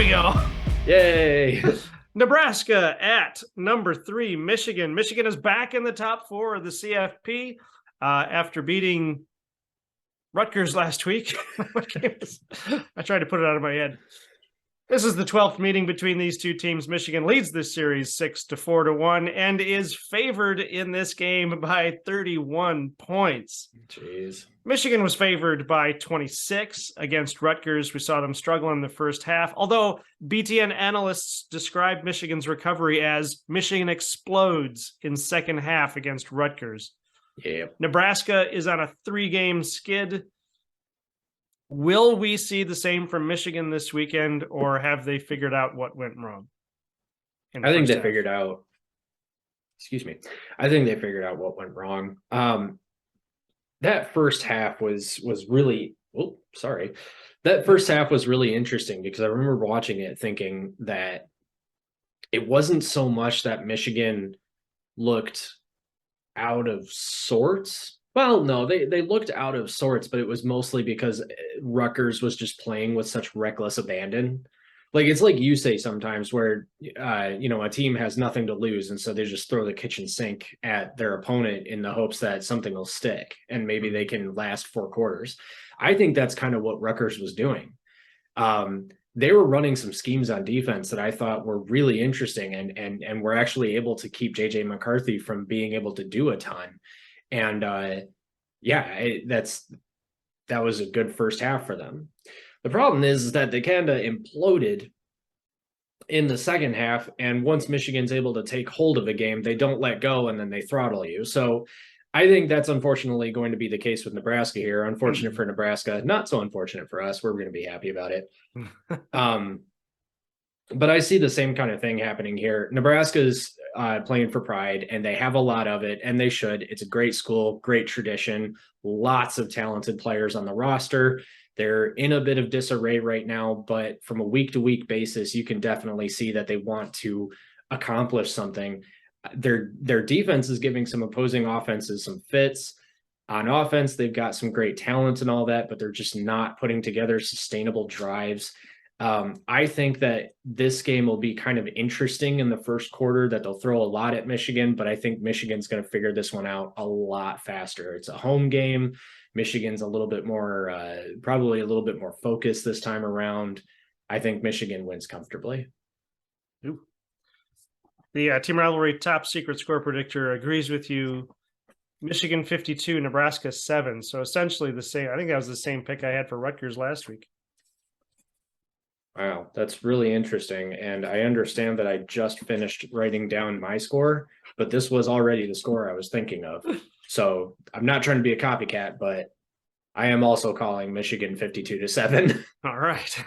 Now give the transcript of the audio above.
we go. Yay. Nebraska at number 3, Michigan. Michigan is back in the top 4 of the CFP after beating Rutgers last week. I tried to put it out of my head. This is the 12th meeting between these two teams. Michigan leads this series 6-4-1 and is favored in this game by 31 points. Jeez. Michigan was favored by 26 against Rutgers. We saw them struggle in the first half, although BTN analysts described Michigan's recovery as Michigan explodes in second half against Rutgers. Yeah. Nebraska is on a 3-game skid. Will we see the same from Michigan this weekend, or have they figured out what went wrong? I think they figured out. I think they figured out what went wrong. That first half was really. Oh, sorry. That first half was really interesting because I remember watching it thinking that it wasn't so much that Michigan looked out of sorts. Well, no, they looked out of sorts, but it was mostly because Rutgers was just playing with such reckless abandon. Like, it's like you say sometimes where, a team has nothing to lose. And so they just throw the kitchen sink at their opponent in the hopes that something will stick and maybe they can last 4 quarters. I think that's kind of what Rutgers was doing. They were running some schemes on defense that I thought were really interesting and were actually able to keep JJ McCarthy from being able to do a ton. And that was a good first half for them. The problem is that they kind of imploded in the second half. And once Michigan's able to take hold of a game, they don't let go and then they throttle you. So I think that's unfortunately going to be the case with Nebraska here. Unfortunate for Nebraska, not so unfortunate for us. We're going to be happy about it. But I see the same kind of thing happening here. Nebraska's playing for pride, and they have a lot of it, and they should. It's a great school, great tradition, lots of talented players on the roster. They're in a bit of disarray right now, but from a week-to-week basis, you can definitely see that they want to accomplish something. Their defense is giving some opposing offenses some fits. On offense, they've got some great talent and all that, but they're just not putting together sustainable drives. I think that this game will be kind of interesting in the first quarter, that they'll throw a lot at Michigan, but I think Michigan's going to figure this one out a lot faster. It's a home game. Michigan's a little bit more, probably a little bit more focused this time around. I think Michigan wins comfortably. Ooh. The Team Rivalry top secret score predictor agrees with you. Michigan 52, Nebraska 7. So essentially the same. I think that was the same pick I had for Rutgers last week. Wow, that's really interesting. And I understand that I just finished writing down my score, but this was already the score I was thinking of. So I'm not trying to be a copycat, but I am also calling Michigan 52-7. All right.